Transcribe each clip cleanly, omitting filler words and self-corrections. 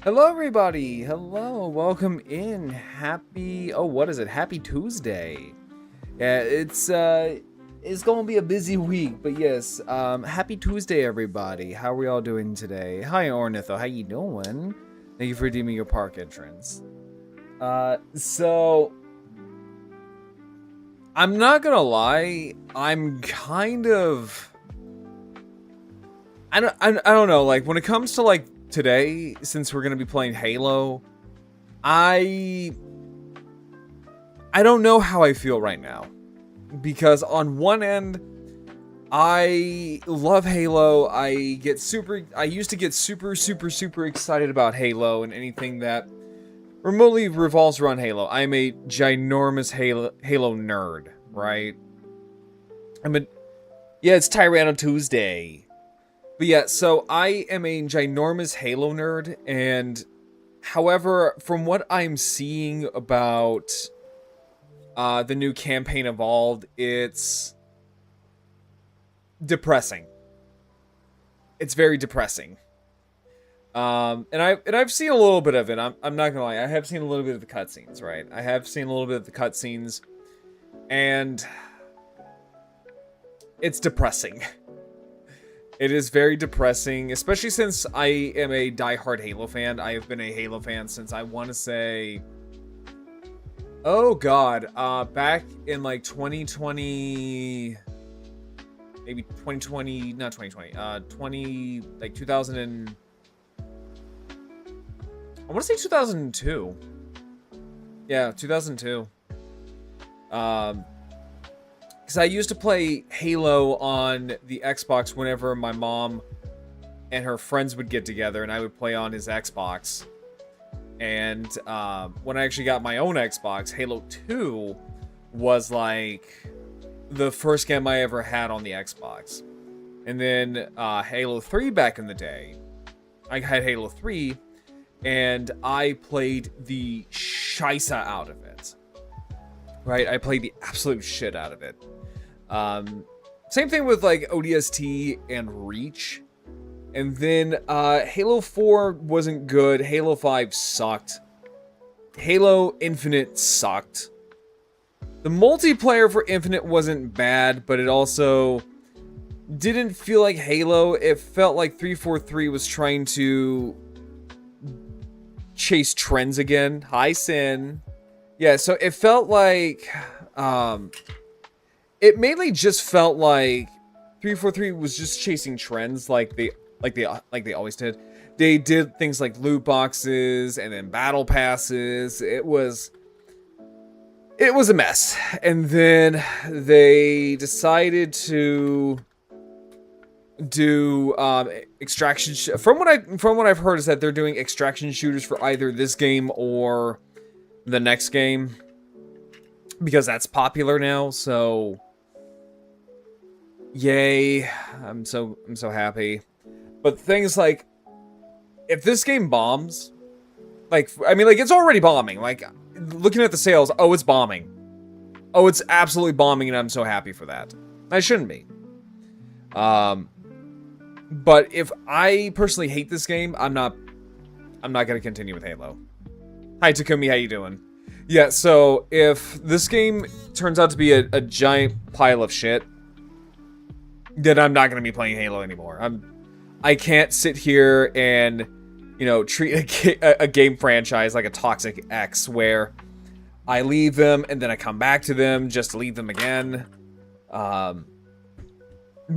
Hello, everybody. Hello, welcome in. What is it? Happy Tuesday. Yeah, it's gonna be a busy week, but yes, happy Tuesday, everybody. How are we all doing today? Hi, Ornitho. How you doing? Thank you for redeeming your park entrance. So I'm not gonna lie. I'm kind of I don't know. Like when it comes to like today, since we're gonna be playing Halo, I don't know how I feel right now, because on one end, I love Halo. I used to get super excited about Halo and anything that remotely revolves around Halo. I'm a ginormous Halo nerd, right? Yeah, it's Tyranno Tuesday. But yeah, so I am a ginormous Halo nerd, and however, from what I'm seeing about the new campaign Evolved, it's depressing. It's very depressing. And I've seen a little bit of it. I'm not gonna lie, I have seen a little bit of the cutscenes, right? I have seen a little bit of the cutscenes, and it's depressing. It is very depressing, especially since I am a diehard Halo fan. I have been a Halo fan since I want to say, oh god, back in like 2020, maybe 2020, not 2020, 2000 and, I want to say 2002. Yeah, 2002. Because I used to play Halo on the Xbox whenever my mom and her friends would get together, and I would play on his Xbox. And when I actually got my own Xbox, Halo 2 was like the first game I ever had on the Xbox. And then Halo 3 back in the day, I had Halo 3, and I played the shisa out of it. Right? I played the absolute shit out of it. Same thing with like ODST and Reach. And then Halo 4 wasn't good. Halo 5 sucked. Halo Infinite sucked. The multiplayer for Infinite wasn't bad, but it also didn't feel like Halo. It felt like 343 was trying to chase trends again. Hi, Sin. Yeah, so it felt like it mainly just felt like 343 was just chasing trends like they always did. They did things like loot boxes and then battle passes. It was a mess. And then they decided to do extraction from what I've heard is that they're doing extraction shooters for either this game or the next game, because that's popular now. So yay, I'm so happy. But things like, if this game bombs, like, I mean, like, it's already bombing. Like, looking at the sales, oh, it's bombing. Oh, it's absolutely bombing, and I'm so happy for that. I shouldn't be. But if I personally hate this game, I'm not gonna continue with Halo. Hi, Takumi, how you doing? Yeah, so if this game turns out to be a giant pile of shit, then I'm not gonna be playing Halo anymore. I can't sit here and, you know, treat a game franchise like a toxic ex where I leave them and then I come back to them just to leave them again. But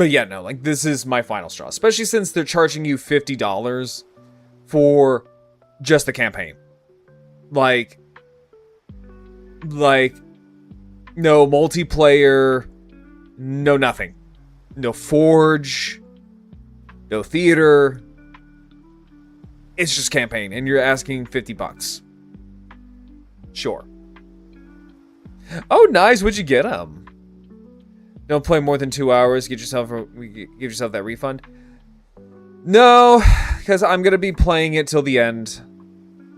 yeah, no, like, this is my final straw, especially since they're charging you $50 for just the campaign. Like, no multiplayer, no nothing. No Forge, no theater. It's just campaign, and you're asking $50. Sure. Oh, nice. What'd you get him? Don't play more than 2 hours. Give yourself that refund. No, because I'm gonna be playing it till the end.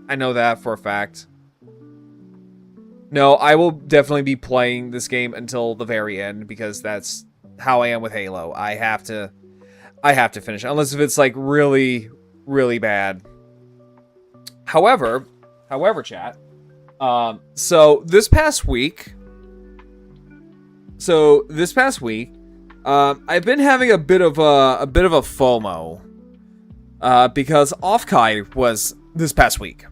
I know that for a fact. No, I will definitely be playing this game until the very end, because that's how I am with Halo. I have to finish it, unless if it's like really, really bad. However, chat. So this past week, I've been having a bit of a FOMO, because Offkai was this past week,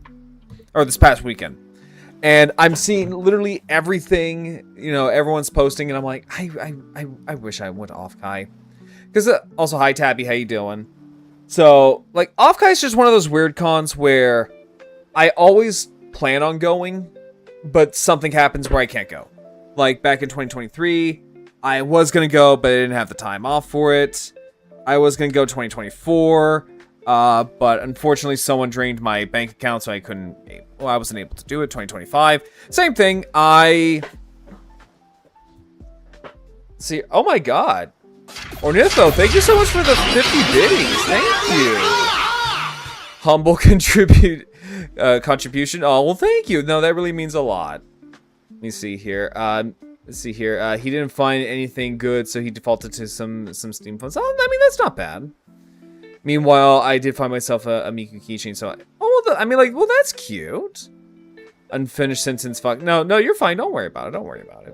or this past weekend, and I'm seeing literally everything, everyone's posting, and I'm like, I wish I went to Offkai, because also, hi Tabby, how you doing? So like, Offkai is just one of those weird cons where I always plan on going, but something happens where I can't go. Like back in 2023. I was going to go, but I didn't have the time off for it. I was going to go 2024, but unfortunately someone drained my bank account, so I wasn't able to do it. 2025, same thing. See, oh my god. Ornitho, thank you so much for the 50 biddies. Thank you. Humble contribution. Oh, well, thank you. No, that really means a lot. Let me see here. Let's see here. He didn't find anything good, so he defaulted to some Steam phones. Oh, I mean, that's not bad. Meanwhile, I did find myself a Miku keychain, so well, that's cute. Unfinished sentence, fuck. No, you're fine. Don't worry about it.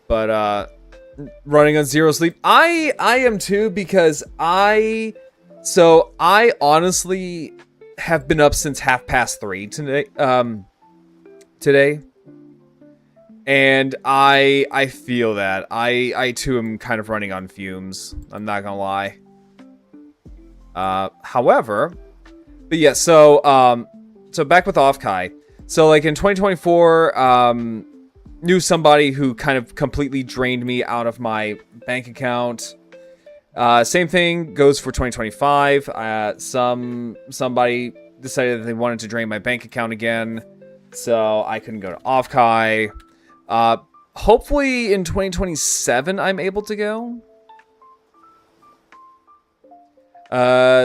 But, running on zero sleep. I am too, because I honestly have been up since 3:30 today. And I feel that. I too am kind of running on fumes. I'm not gonna lie. However, but yeah, so back with Offkai. So like in 2024, knew somebody who kind of completely drained me out of my bank account. Same thing goes for 2025. Somebody decided that they wanted to drain my bank account again, so I couldn't go to Offkai. Hopefully in 2027 I'm able to go.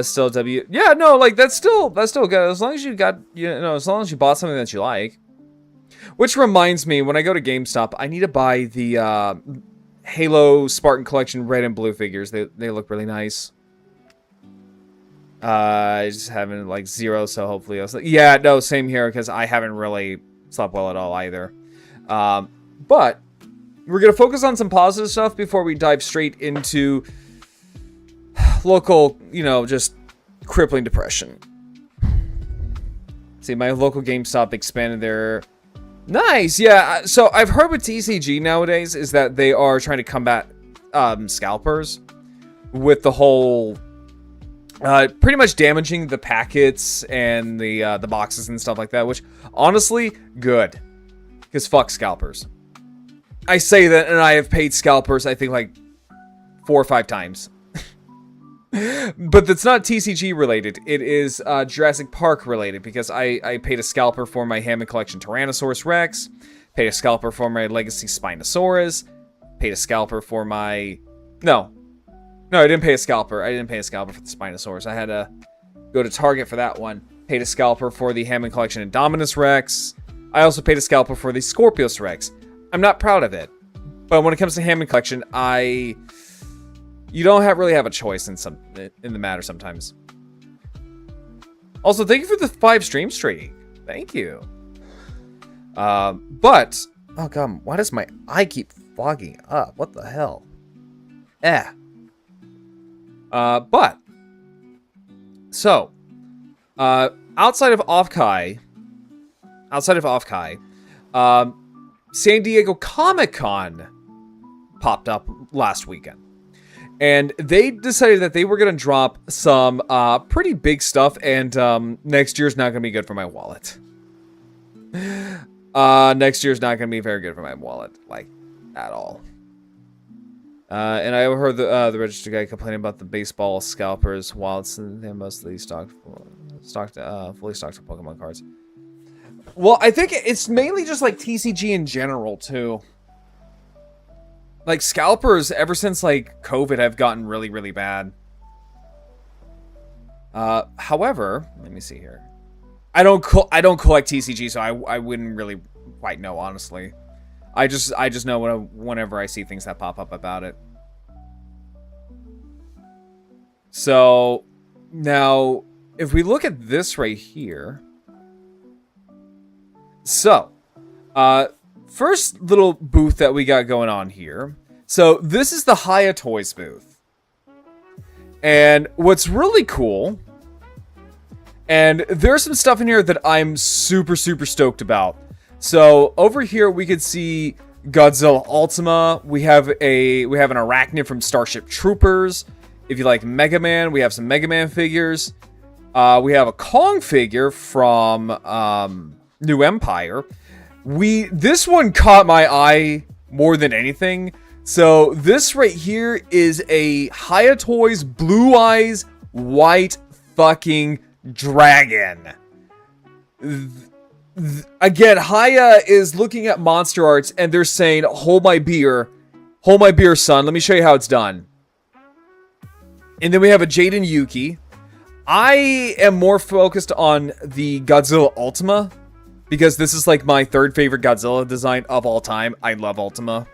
Still W. Yeah, no, like that's still good. As long as you got, as long as you bought something that you like. Which reminds me, when I go to GameStop, I need to buy the Halo Spartan Collection red and blue figures. They look really nice. I just haven't like zero, so hopefully yeah, no, same here, because I haven't really slept well at all either. But we're going to focus on some positive stuff before we dive straight into local, just crippling depression. See, my local GameStop expanded their... Nice, yeah. So I've heard with TCG nowadays is that they are trying to combat scalpers with the whole... pretty much damaging the packets and the boxes and stuff like that, which, honestly, good. Because fuck scalpers. I say that, and I have paid scalpers, I think, like 4 or 5 times. But that's not TCG related. It is Jurassic Park related, because I paid a scalper for my Hammond Collection Tyrannosaurus Rex, paid a scalper for my Legacy Spinosaurus, paid a scalper for my... No, I didn't pay a scalper. I didn't pay a scalper for the Spinosaurus. I had to go to Target for that one. Paid a scalper for the Hammond Collection Indominus Rex. I also paid a scalper for the Scorpius Rex. I'm not proud of it, but when it comes to Hammond Collection, you don't really have a choice in the matter sometimes. Also, thank you for the 5 stream streak. Thank you. But oh god, why does my eye keep fogging up? What the hell? But so outside of Offkai, San Diego Comic-Con popped up last weekend. And they decided that they were going to drop some pretty big stuff, and next year's not going to be good for my wallet. Next year's not going to be very good for my wallet, like, at all. And I heard the registered guy complaining about the baseball scalpers wallets, and they're mostly fully stocked with Pokemon cards. Well, I think it's mainly just like TCG in general too. Like scalpers, ever since like COVID, have gotten really, really bad. However, let me see here. I don't collect TCG, so I wouldn't really quite know, honestly. I just know whenever I see things that pop up about it. So now if we look at this right here. So, first little booth that we got going on here. So, this is the Hiya Toys booth. And what's really cool, and there's some stuff in here that I'm super, super stoked about. So, over here we could see Godzilla Ultima. We have an Arachnid from Starship Troopers. If you like Mega Man, we have some Mega Man figures. We have a Kong figure from New Empire. This one caught my eye more than anything. So this right here is a Hiya Toys Blue Eyes White fucking Dragon. Again, Hiya is looking at Monster Arts and they're saying, hold my beer, son. Let me show you how it's done. And then we have a Jaden Yuki. I am more focused on the Godzilla Ultima because this is like my third favorite Godzilla design of all time. I love Ultima.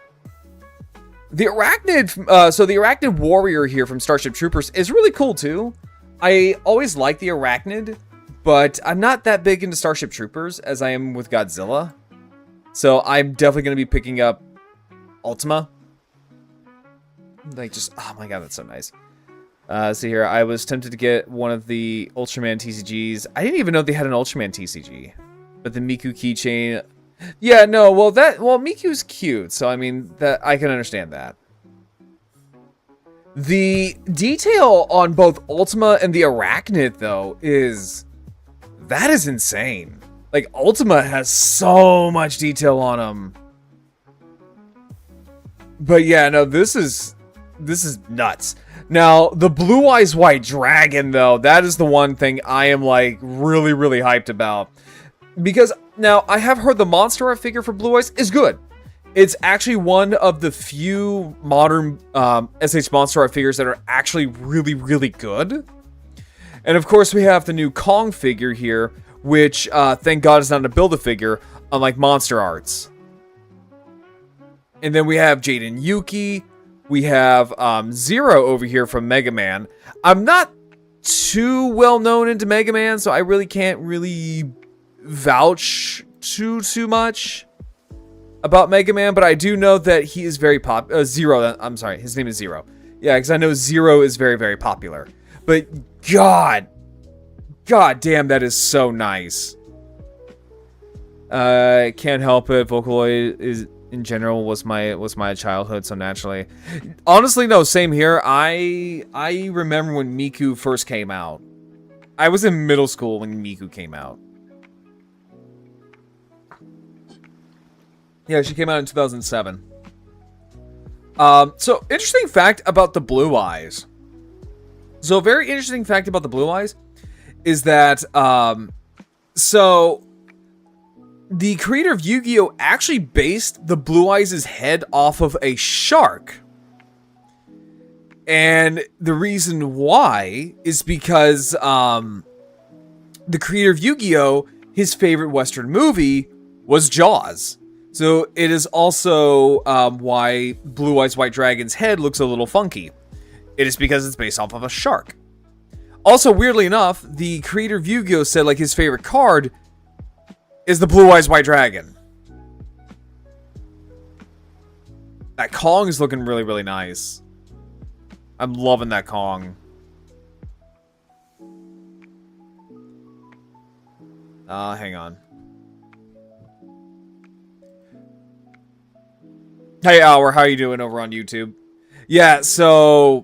The Arachnid, so the Arachnid Warrior here from Starship Troopers is really cool too. I always like the Arachnid, but I'm not that big into Starship Troopers as I am with Godzilla. So I'm definitely going to be picking up Ultima. Like just, oh my god, that's so nice. See here, I was tempted to get one of the Ultraman TCGs. I didn't even know they had an Ultraman TCG. But the Miku keychain... Yeah, no, well, Miku's cute, so I mean, that I can understand that. The detail on both Ultima and the Arachnid, though, that is insane. Like, Ultima has so much detail on them. But yeah, no, this is nuts. Now, the Blue Eyes White Dragon, though, that is the one thing I am, like, really, really hyped about. Because, now, I have heard the Monster Art figure for Blue Eyes is good. It's actually one of the few modern SH Monster Art figures that are actually really, really good. And, of course, we have the new Kong figure here, which, thank God, is not a Build-A-Figure, unlike Monster Arts. And then we have Jaden Yuki. We have Zero over here from Mega Man. I'm not too well known into Mega Man, so I really can't really vouch too much about Mega Man, but I do know that he is very Zero, I'm sorry, his name is Zero. Yeah, because I know Zero is very, very popular. But God damn, that is so nice. Can't help it. Vocaloid is in general was my childhood, so naturally. Honestly, no, same here. I remember when Miku first came out. I was in middle school when Miku came out. Yeah, she came out in 2007. So, interesting fact about the Blue Eyes. So, a very interesting fact about the Blue Eyes is that, so, the creator of Yu-Gi-Oh! Actually based the Blue Eyes' head off of a shark. And the reason why is because, the creator of Yu-Gi-Oh! His favorite Western movie was Jaws. So it is also why Blue Eyes White Dragon's head looks a little funky. It is because it's based off of a shark. Also, weirdly enough, the creator of Yu-Gi-Oh! Said like his favorite card is the Blue Eyes White Dragon. That Kong is looking really, really nice. I'm loving that Kong. Hang on. Hey, Hour, how you doing over on YouTube? Yeah, so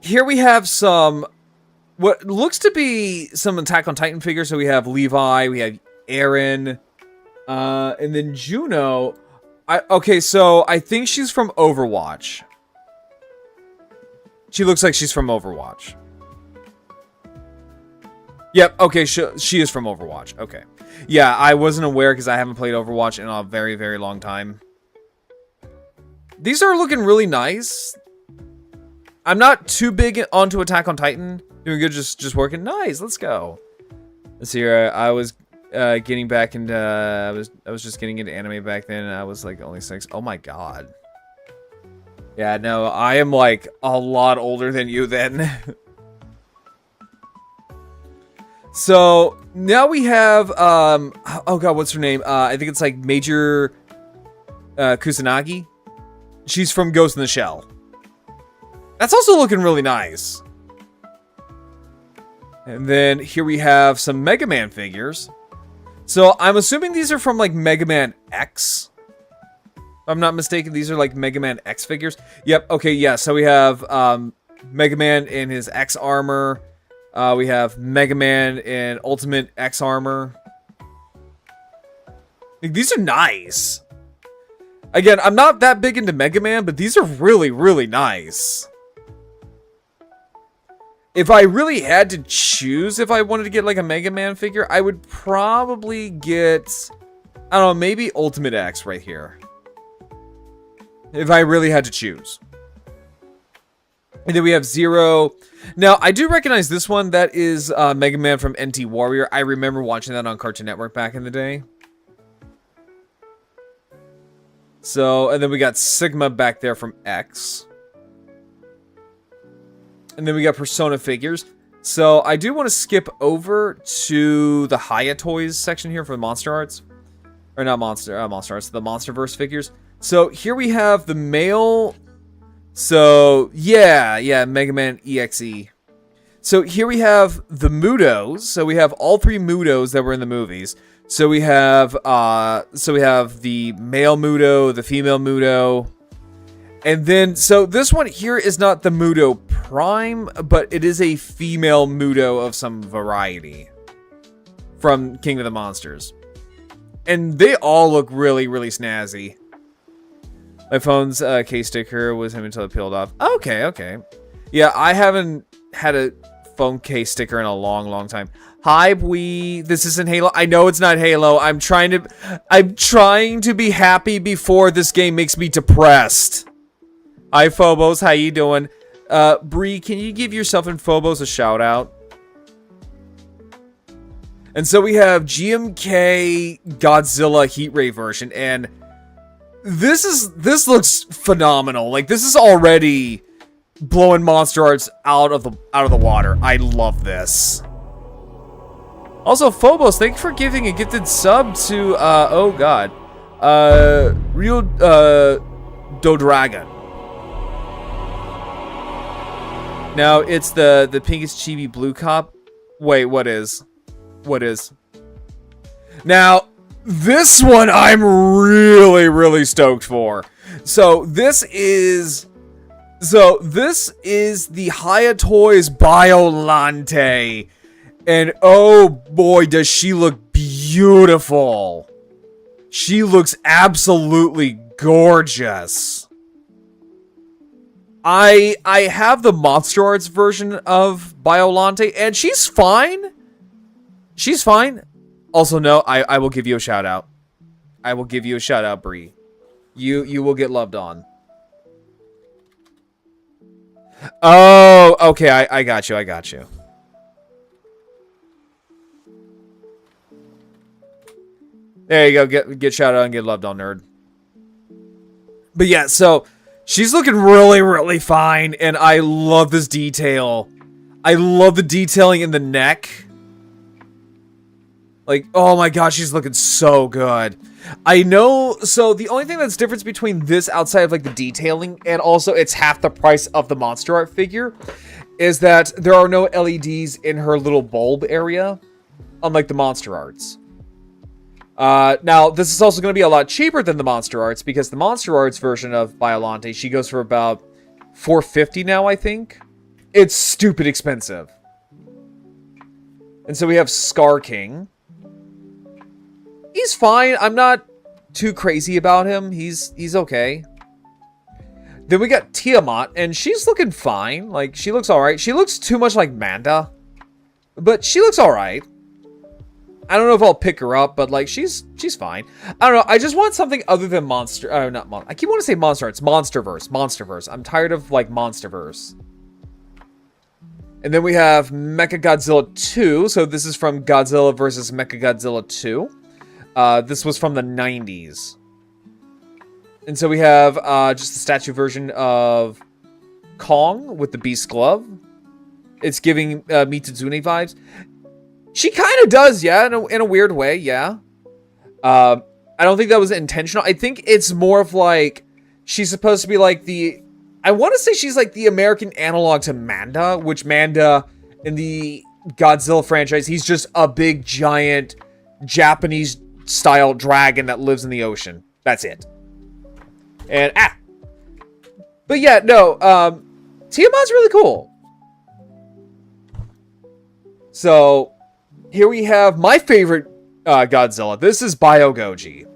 here we have some what looks to be some Attack on Titan figures. So we have Levi, we have Eren, and then Juno. Okay, so I think she's from Overwatch. She looks like she's from Overwatch. Yep, okay, she is from Overwatch. Okay. Yeah, I wasn't aware because I haven't played Overwatch in a very, very long time. These are looking really nice. I'm not too big onto Attack on Titan. Doing good, just working. Nice, let's go. Let's see here. I was getting back into... I was just getting into anime back then, and I was like only 6. Oh my god. Yeah, no, I am like a lot older than you then. So now we have oh god, what's her name? I think it's like Major Kusanagi. She's from Ghost in the Shell. That's also looking really nice. And then here we have some Mega Man figures. So I'm assuming these are from like Mega Man X. If I'm not mistaken, these are like Mega Man X figures. Yep, okay, yeah. So we have Mega Man in his X armor. We have Mega Man in Ultimate X armor. Like, these are nice. Again, I'm not that big into Mega Man, but these are really, really nice. If I really had to choose if I wanted to get like a Mega Man figure, I would probably get, I don't know, maybe Ultimate X right here. If I really had to choose. And then we have Zero. Now, I do recognize this one. That is Mega Man from NT Warrior. I remember watching that on Cartoon Network back in the day. So, and then we got Sigma back there from X. And then we got Persona figures. So, I do want to skip over to the Haya Toys section here for the Monster Arts. Or not Monster Arts, the Monsterverse figures. So, here we have the male... So, yeah, Mega Man EXE. So, here we have the Mudos. So, we have all three Mudos that were in the movies. So, we have the male Mudo, the female Mudo. And then, so this one here is not the Mudo Prime, but it is a female Mudo of some variety from King of the Monsters. And they all look really, really snazzy. My phone's case sticker was him until it peeled off. Okay. Yeah, I haven't had a phone case sticker in a long, long time. Hi, this isn't Halo. I know it's not Halo. I'm trying to be happy before this game makes me depressed. Hi, Phobos. How you doing? Bree, can you give yourself and Phobos a shout out? And so we have GMK Godzilla Heat Ray version, and this looks phenomenal. Like, this is already blowing Monster Arts out of the water. I love this. Also, Phobos, thank you for giving a gifted sub to oh god, Real Dodragon. Now it's the pinkest chibi blue cop. Wait, what is? Now, this one I'm really, really stoked for. So this is the Haya Toys Biolante. And oh boy, does she look beautiful. She looks absolutely gorgeous. I have the Monster Arts version of Biolante, and she's fine. She's fine. Also, no, I will give you a shout out. I will give you a shout out, Bree. You will get loved on. Oh, okay, I got you. There you go, get shout out and get loved on, nerd. But yeah, so she's looking really, really fine, and I love this detail. I love the detailing in the neck. Like, oh my gosh, she's looking so good. I know, so the only thing that's difference between this outside of like the detailing, and also it's half the price of the Monster Art figure, is that there are no LEDs in her little bulb area, unlike the Monster Arts. Now, this is also going to be a lot cheaper than the Monster Arts, because the Monster Arts version of Biolante, she goes for about $450 now, I think. It's stupid expensive. And so we have Scar King. He's fine. I'm not too crazy about him. He's okay. Then we got Tiamat, and she's looking fine. Like, she looks alright. She looks too much like Manda, but she looks alright. I don't know if I'll pick her up, but like, she's fine. I don't know. I just want something other than I keep wanting to say Monster Arts. Monsterverse. I'm tired of like Monsterverse. And then we have Mechagodzilla 2. So this is from Godzilla vs. Mechagodzilla 2. This was from the 90s. And so we have just the statue version of Kong with the Beast Glove. It's giving Mitazune vibes. She kind of does, yeah, in a weird way, yeah. I don't think that was intentional. I think it's more of like she's supposed to be like I want to say she's like the American analog to Manda, which Manda in the Godzilla franchise, he's just a big giant Japanese style dragon that lives in the ocean. That's it. And but yeah, no, Tiamat's really cool. So here we have my favorite Godzilla. This is Biogoji.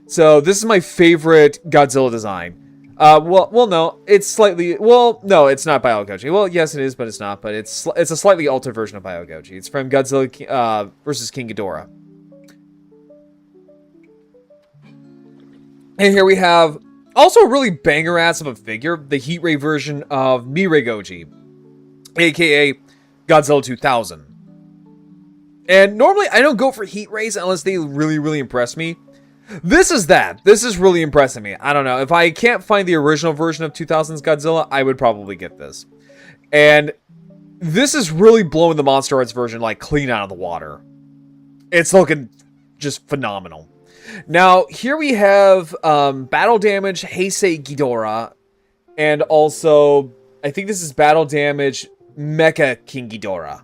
So this is my favorite Godzilla design. Well, no, it's slightly. Well, no, it's not Biogoji. Well, yes, it is, but it's not. But it's a slightly altered version of Biogoji. It's from Godzilla versus King Ghidorah. And here we have also a really banger ass of a figure, the Heat Ray version of Miregoji, aka Godzilla 2000. And normally I don't go for Heat Rays unless they really, really impress me. This is that. This is really impressing me. I don't know. If I can't find the original version of 2000's Godzilla, I would probably get this. And this is really blowing the Monster Arts version like clean out of the water. It's looking just phenomenal. Now, here we have Battle Damage Heisei Ghidorah. And also, I think this is Battle Damage Mecha King Ghidorah.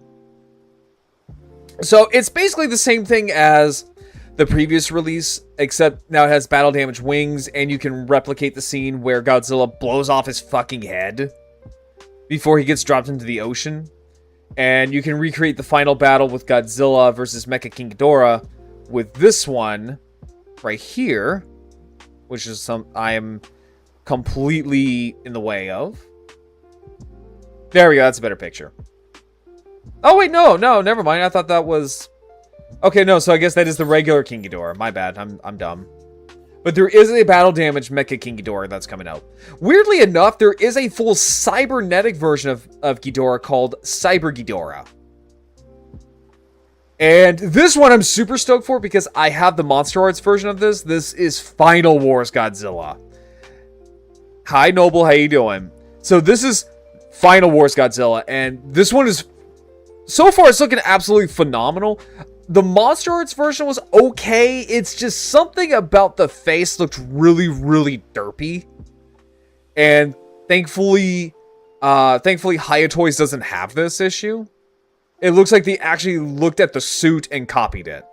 So, it's basically the same thing as the previous release, except now it has battle damage wings, and you can replicate the scene where Godzilla blows off his fucking head before he gets dropped into the ocean. And you can recreate the final battle with Godzilla versus Mecha King Ghidorah with this one right here, which is I am completely in the way of. There we go, that's a better picture. Oh wait, no, never mind. I thought that was... Okay, no, so I guess that is the regular King Ghidorah. My bad, I'm dumb. But there is a battle damage Mecha King Ghidorah that's coming out. Weirdly enough, there is a full cybernetic version of Ghidorah called Cyber Ghidorah. And this one I'm super stoked for because I have the Monster Arts version of this. This is Final Wars Godzilla. Hi, Noble, how you doing? So this is Final Wars Godzilla, and this one is... So far, it's looking absolutely phenomenal. The Monster Arts version was okay. It's just something about the face looked really, really derpy. And thankfully Hiya Toys doesn't have this issue. It looks like they actually looked at the suit and copied it.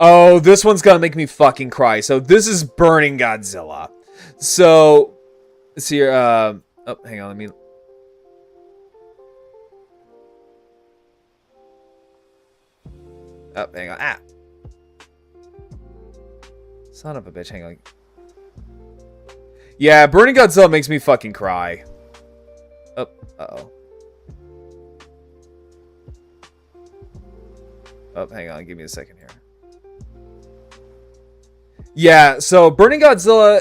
Oh, this one's gonna make me fucking cry. So this is Burning Godzilla. So, let's see here. Oh, hang on, let me... Oh, hang on. Son of a bitch, hang on. Yeah, Burning Godzilla makes me fucking cry. Oh, uh-oh. Oh, hang on, give me a second here. Yeah, so Burning Godzilla